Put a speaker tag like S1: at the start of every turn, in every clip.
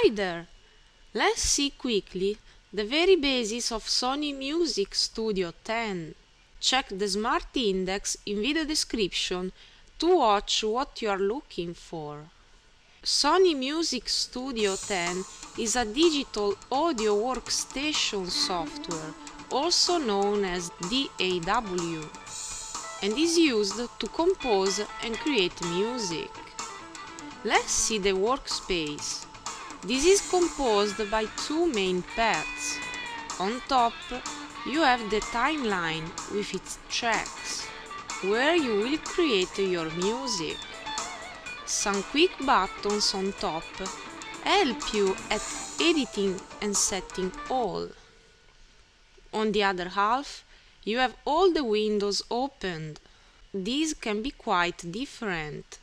S1: Hi there! Let's see quickly the very basics of Sony Music Studio 10. Check the Smart Index in video description to watch what you are looking for. Sony Music Studio 10 is a digital audio workstation software, also known as DAW, and is used to compose and create music. Let's see the workspace. This is composed by two main paths. On top, you have the timeline with its tracks, where you will create your music. Some quick buttons on top help you at editing and setting all. On the other half, you have all the windows opened. These can be quite different.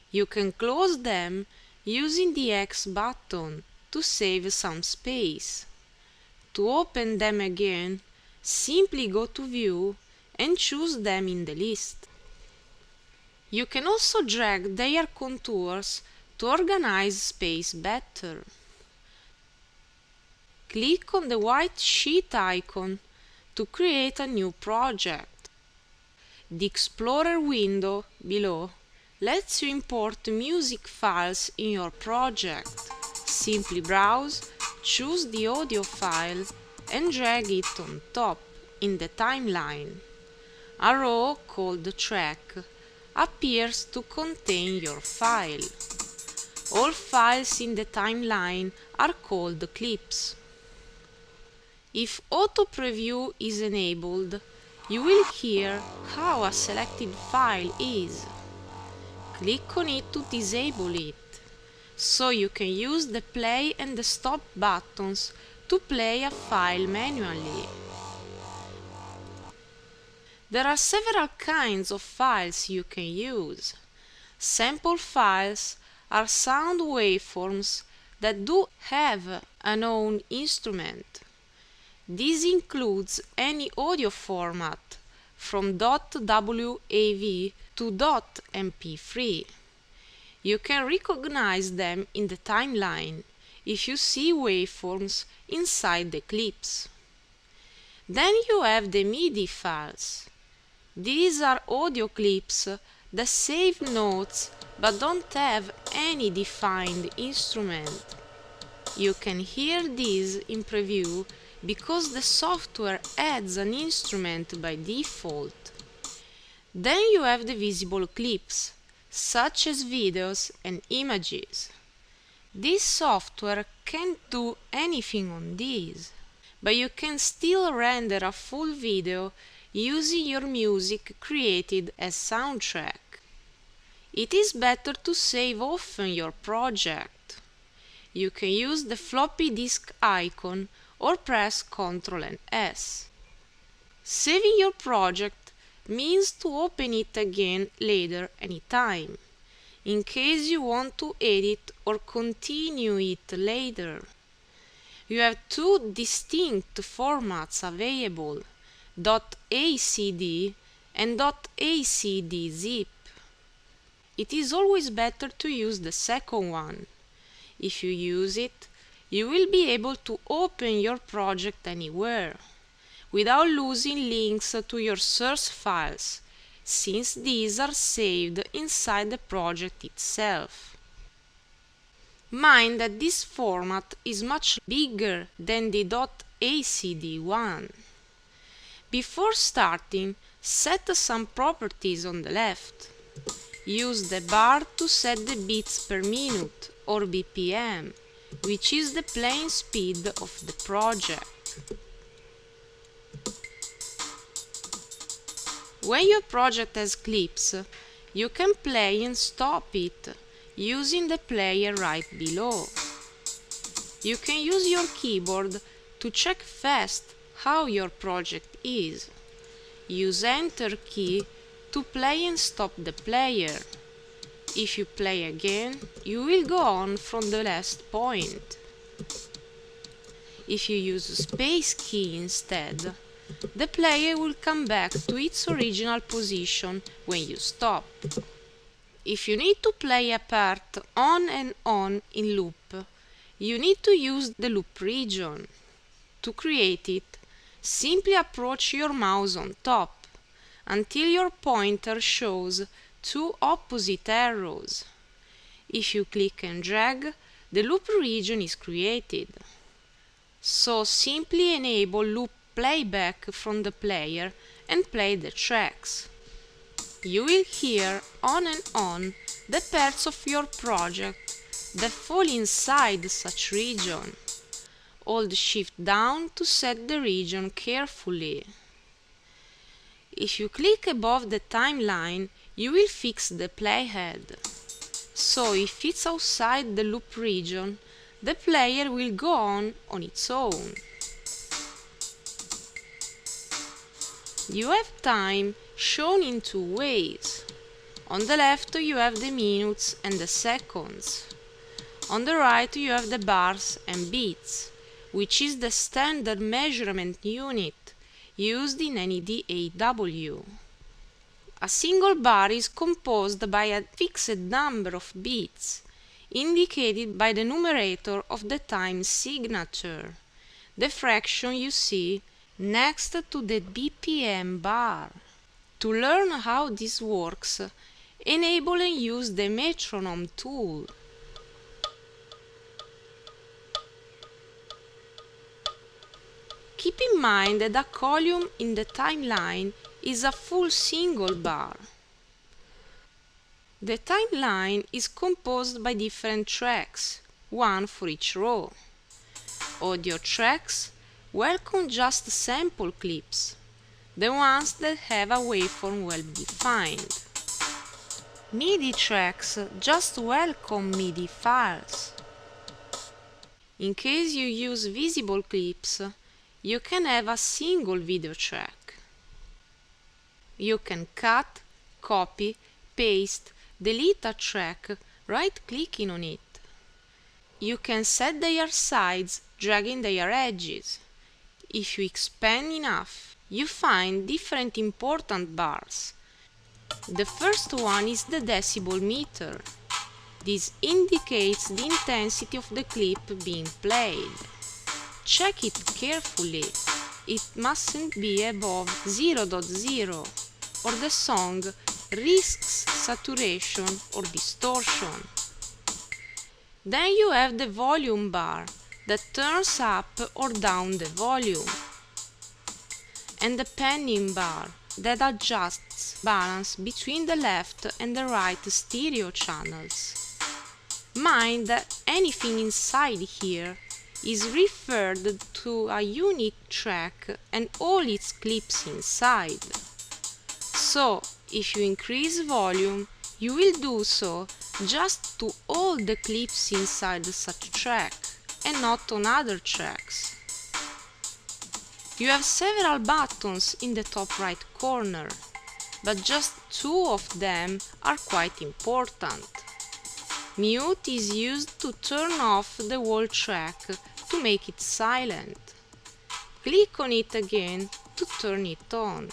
S1: You can close them using the X button to save some space. To open them again, simply go to View and choose them in the list. You can also drag their contours to organize space better. Click on the white sheet icon to create a new project. The Explorer window below lets you import music files in your project. Simply browse, choose the audio file and drag it on top in the timeline. A row called track appears to contain your file. All files in the timeline are called clips. If auto preview is enabled, you will hear how a selected file is. Click on it to disable it, so you can use the play and the stop buttons to play a file manually. There are several kinds of files you can use. Sample files are sound waveforms that do have a known instrument. This includes any audio format, from .wav to .mp3. You can recognize them in the timeline if you see waveforms inside the clips. Then you have the MIDI files. These are audio clips that save notes but don't have any defined instrument. You can hear these in preview because the software adds an instrument by default. Then you have the visible clips, such as videos and images. This software can't do anything on these, but you can still render a full video using your music created as soundtrack. It is better to save often your project. You can use the floppy disk icon or press Ctrl and S. Saving your project means to open it again later anytime, in case you want to edit or continue it later. You have two distinct formats available, .acd and .acd-zip. It is always better to use the second one. If you use it, you will be able to open your project anywhere, without losing links to your source files, since these are saved inside the project itself. Mind that this format is much bigger than the .acd one. Before starting, set some properties on the left. Use the bar to set the beats per minute, or BPM, which is the playing speed of the project. When your project has clips, you can play and stop it using the player right below. You can use your keyboard to check fast how your project is. Use Enter key to play and stop the player. If you play again, you will go on from the last point. If you use Space key instead, the player will come back to its original position when you stop. If you need to play a part on and on in loop, You need to use the loop region. To create it, simply approach your mouse on top until your pointer shows two opposite arrows. If you click and drag, the loop region is created. So simply enable loop playback from the player and play the tracks. You will hear on and on the parts of your project that fall inside such region. Hold Shift down to set the region carefully. If you click above the timeline, you will fix the playhead. So if it's outside the loop region, the player will go on its own. You have time shown in two ways. On the left you have the minutes and the seconds. On the right you have the bars and beats, which is the standard measurement unit used in any DAW. A single bar is composed by a fixed number of beats, indicated by the numerator of the time signature, the fraction you see next to the BPM bar. To learn how this works, enable and use the metronome tool. Keep in mind that a column in the timeline is a full single bar. The timeline is composed by different tracks, one for each row. Audio tracks welcome just sample clips, the ones that have a waveform well defined. MIDI tracks just welcome MIDI files. In case you use visible clips, you can have a single video track. You can cut, copy, paste, delete a track, right-clicking on it. You can set their sides, dragging their edges. If you expand enough, you find different important bars. The first one is the decibel meter. This indicates the intensity of the clip being played. Check it carefully. It mustn't be above 0.0 or the song risks saturation or distortion. Then you have the volume bar that turns up or down the volume, and the panning bar that adjusts balance between the left and the right stereo channels. Mind that anything inside here is referred to a unique track and all its clips inside. So, if you increase volume, you will do so just to all the clips inside such track and not on other tracks. You have several buttons in the top right corner, but just two of them are quite important. Mute is used to turn off the whole track to make it silent. Click on it again to turn it on.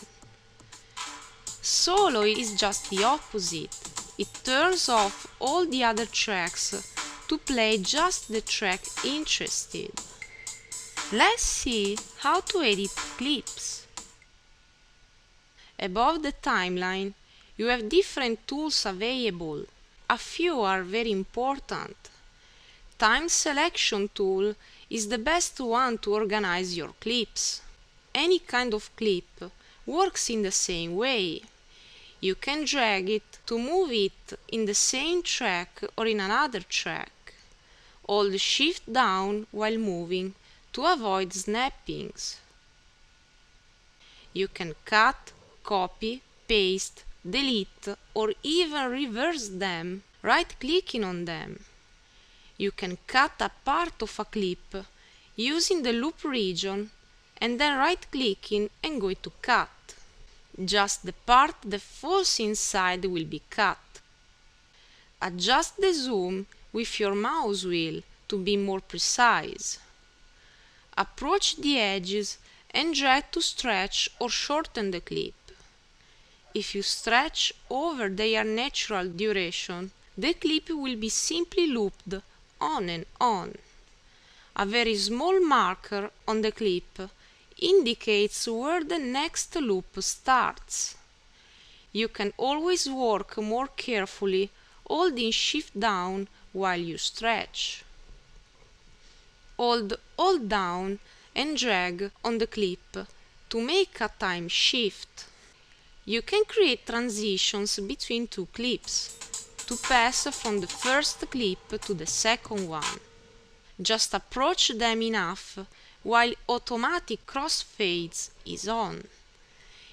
S1: Solo is just the opposite. It turns off all the other tracks to play just the track interested. Let's see how to edit clips. Above the timeline, you have different tools available. A few are very important. Time selection tool is the best one to organize your clips. Any kind of clip works in the same way. You can drag it to move it in the same track or in another track. Hold Shift down while moving to avoid snappings. You can cut, copy, paste, delete or even reverse them, right-clicking on them. You can cut a part of a clip using the loop region and then right-clicking and go to cut. Just the part that falls inside will be cut. Adjust the zoom with your mouse wheel to be more precise. Approach the edges and drag to stretch or shorten the clip. If you stretch over their natural duration, the clip will be simply looped on and on. A very small marker on the clip indicates where the next loop starts. You can always work more carefully holding Shift down while you stretch. Hold down and drag on the clip to make a time shift. You can create transitions between two clips to pass from the first clip to the second one. Just approach them enough while automatic crossfades is on.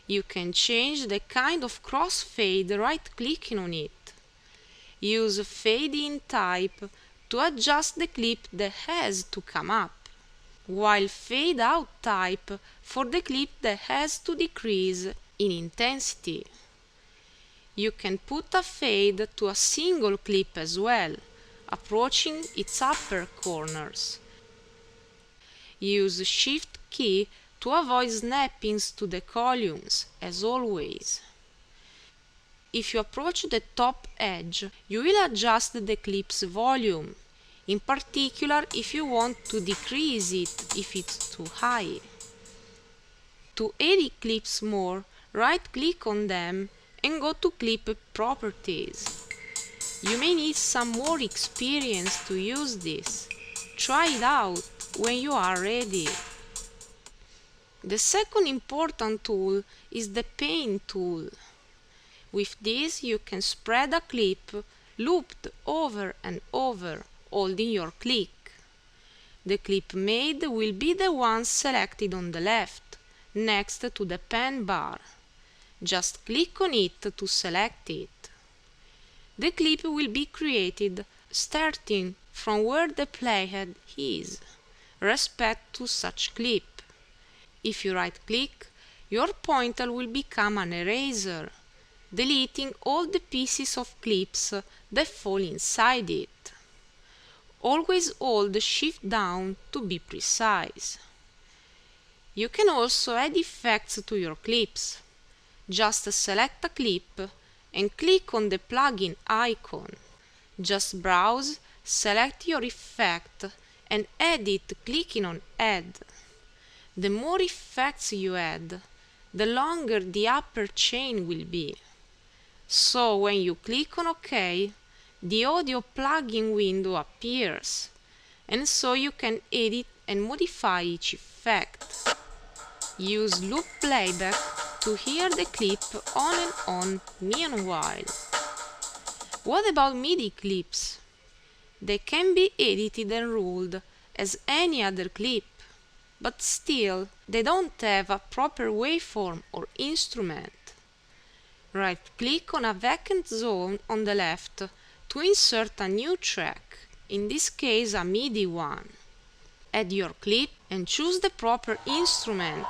S1: You can change the kind of crossfade right-clicking on it. Use Fade In type to adjust the clip that has to come up, while Fade Out type for the clip that has to decrease in intensity. You can put a fade to a single clip as well, approaching its upper corners. Use Shift key to avoid snappings to the columns, as always. If you approach the top edge, you will adjust the clip's volume, in particular if you want to decrease it if it's too high. To edit clips more, right-click on them and go to Clip Properties. You may need some more experience to use this. Try it out when you are ready. The second important tool is the Pen tool. With this you can spread a clip looped over and over, holding your click. The clip made will be the one selected on the left, next to the pen bar. Just click on it to select it. The clip will be created starting from where the playhead is, respect to such clip. If you right-click, your pointer will become an eraser, deleting all the pieces of clips that fall inside it. Always hold Shift down to be precise. You can also add effects to your clips. Just select a clip and click on the plugin icon. Just browse, select your effect and add it clicking on Add. The more effects you add, the longer the upper chain will be. So when you click on OK, the audio plugin window appears, and so you can edit and modify each effect. Use loop playback to hear the clip on and on meanwhile. What about MIDI clips? They can be edited and ruled as any other clip, but still they don't have a proper waveform or instrument. Right-click on a vacant zone on the left to insert a new track, in this case a MIDI one. Add your clip and choose the proper instrument,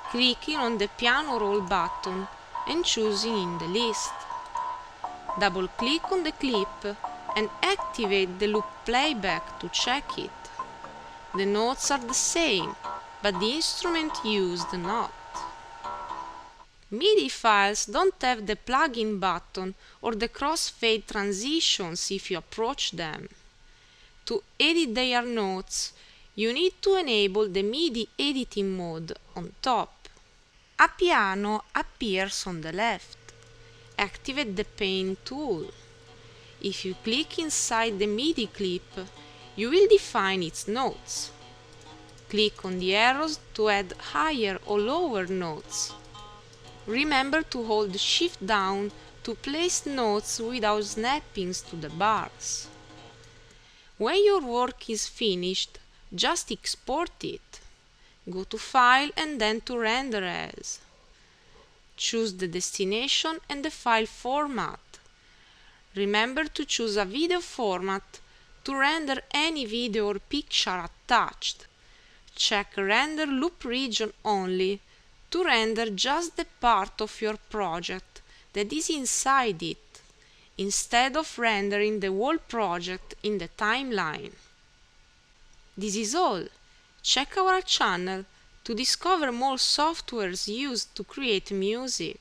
S1: clicking on the piano roll button and choosing in the list. Double-click on the clip and activate the loop playback to check it. The notes are the same, but the instrument used not. MIDI files don't have the plugin button or the crossfade transitions if you approach them. To edit their notes, you need to enable the MIDI editing mode on top. A piano appears on the left. Activate the Pen tool. If you click inside the MIDI clip, you will define its notes. Click on the arrows to add higher or lower notes. Remember to hold Shift down to place notes without snappings to the bars. When your work is finished, just export it. Go to File and then to Render As. Choose the destination and the file format. Remember to choose a video format to render any video or picture attached. Check Render Loop Region only to render just the part of your project that is inside it, instead of rendering the whole project in the timeline. This is all. Check our channel to discover more softwares used to create music.